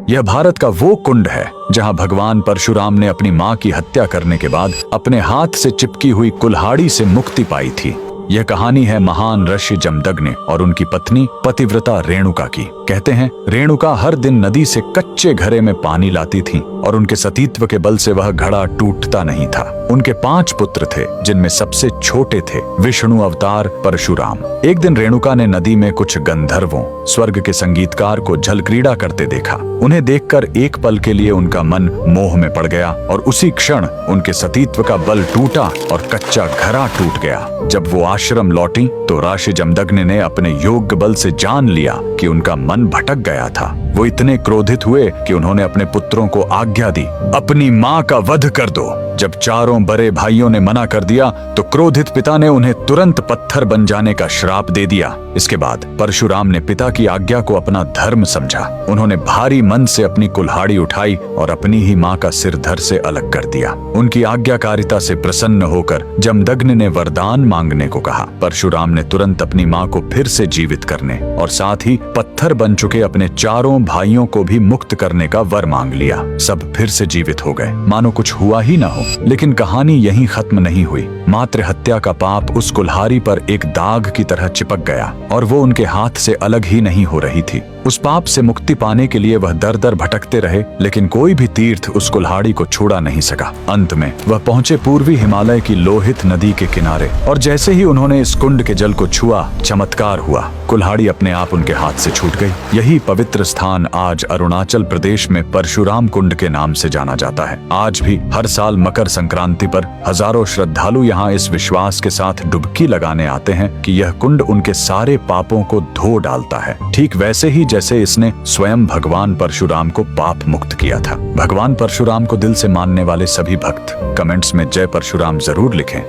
यह भारत का वो कुंड है जहां भगवान परशुराम ने अपनी मां की हत्या करने के बाद अपने हाथ से चिपकी हुई कुल्हाड़ी से मुक्ति पाई थी। यह कहानी है महान ऋषि जमदग्नि और उनकी पत्नी पतिव्रता रेणुका की। कहते हैं रेणुका हर दिन नदी से कच्चे घड़े में पानी लाती थीं और उनके सतीत्व के बल से वह घड़ा टूटता नहीं था। उनके 5 पुत्र थे जिनमें सबसे छोटे थे विष्णु अवतार परशुराम। एक दिन रेणुका ने नदी में कुछ गंधर्वों स्वर्ग के संगीतकार को जल क्रीड़ा करते देखा। उन्हें देखकर एक पल के लिए उनका मन मोह में पड़ गया और उसी क्षण उनके सतीत्व का बल टूटा और कच्चा घड़ा टूट गया। जब वो आश्रम लौटी तो ऋषि जमदग्नि ने अपने योग बल से जान लिया कि उनका मन भटक गया था। वो इतने क्रोधित हुए कि उन्होंने अपने पुत्रों को आज्ञा दी, अपनी मां का वध कर दो। जब चारों बड़े भाइयों ने मना कर दिया तो क्रोधित पिता ने उन्हें तुरंत पत्थर बन जाने का श्राप दे दिया। इसके बाद परशुराम ने पिता की आज्ञा को अपना धर्म समझा। उन्होंने भारी मन से अपनी कुल्हाड़ी उठाई और अपनी ही मां का सिर धड़ से अलग कर दिया। उनकी आज्ञाकारिता से प्रसन्न होकर जमदग्नि ने वरदान मांगने को कहा। परशुराम ने तुरंत अपनी मां को फिर से जीवित करने और साथ ही पत्थर बन चुके अपने चारों भाइयों को भी मुक्त करने का वर मांग लिया। सब फिर से जीवित हो गए, मानो कुछ हुआ ही ना हो। लेकिन कहानी यहीं खत्म नहीं हुई। मातृ हत्या का पाप उस कुल्हाड़ी पर एक दाग की तरह चिपक गया और वो उनके हाथ से अलग ही नहीं हो रही थी। उस पाप से मुक्ति पाने के लिए वह दर दर भटकते रहे, लेकिन कोई भी तीर्थ उस कुल्हाड़ी को छुड़ा नहीं सका। अंत में वह पहुंचे पूर्वी हिमालय की लोहित नदी के किनारे और जैसे ही उन्होंने इस कुंड के जल को छुआ, चमत्कार हुआ। कुल्हाड़ी अपने आप उनके हाथ से छूट गई। यही पवित्र स्थान आज अरुणाचल प्रदेश में परशुराम कुंड के नाम से जाना जाता है। आज भी हर साल मकर संक्रांति पर हजारों श्रद्धालु यहाँ इस विश्वास के साथ डुबकी लगाने आते हैं कि यह कुंड उनके सारे पापों को धो डालता है, ठीक वैसे ही जैसे इसने स्वयं भगवान परशुराम को पाप मुक्त किया था। भगवान परशुराम को दिल से मानने वाले सभी भक्त कमेंट्स में जय परशुराम जरूर लिखें।